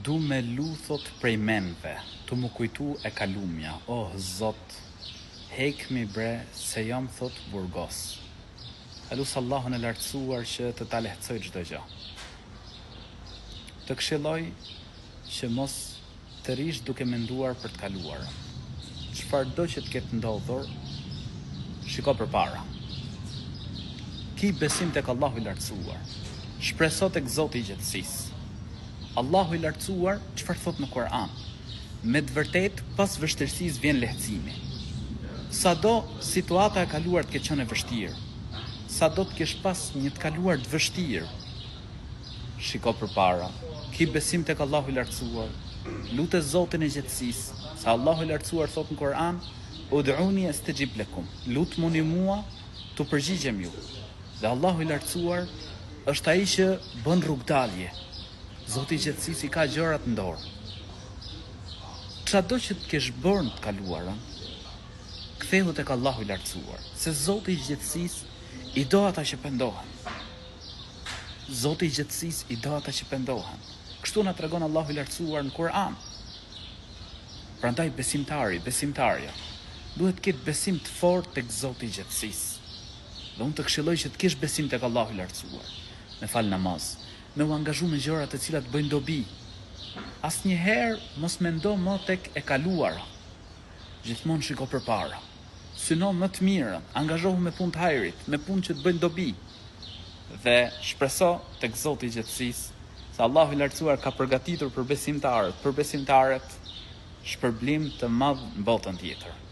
Du me luthot prej menve, tu më kujtu e kalumja, Zot, hekmi bre, se jam thot burgos. Alus Allahun e lartësuar që të ta lehtësoj çdo gjë. Të këshilloj që mos të rish duke menduar për të kaluar. Çfarëdo që të ketë ndodhur, shiko përpara. Ki besim tek Allahu i lartësuar. Shpreso tek Zoti i gjatësisë. Allahu i lartësuar çfarë thot në Kur'an? Me të vërtet pas vështirësisë vjen lehtësimi. Sado situata e kaluar të ketë qenë e vështirë, sado të kesh pas një të kaluar të vështirë, shiko përpara, ki besim tek Allahu i lartësuar, lute Zotin e gjatësisë, sa Allahu i lartësuar thot në Kur'an, ud'uni astajib lakum, lutmuni mua, t'u përgjigjem ju. Dhe Allahu i lartësuar është ai që bën rrugdalje. Zoti i gjatësisë i ka gjërat në dorë. Çado që të kesh bërë të kaluarën, kthehu tek Allahu i lartësuar, se Zoti i gjatësisë i do ata që pendohen. Zoti i gjatësisë i do ata që pendohen. Kështu na tregon Allahu i lartësuar në Kur'an. Prandaj besimtarja, duhet të ketë besim të fortë tek Zoti i gjatësisë. Dhe unë të këshilloj që të kesh besim tek Allahu i lartësuar. Me fal namaz, me u angazhu në gjëra të cilat bëjnë dobi. Asnjëherë mos mendo më tek e kaluara. Gjithmonë shiko përpara. Syno më të mirën, angazhohu me punë të hajrit, me punë që të bëjnë dobi. Dhe shpreso tek Zoti i gjatësisë se Allahu i lartësuar ka përgatitur për besimtarët shpërblim të madh në botën tjetër.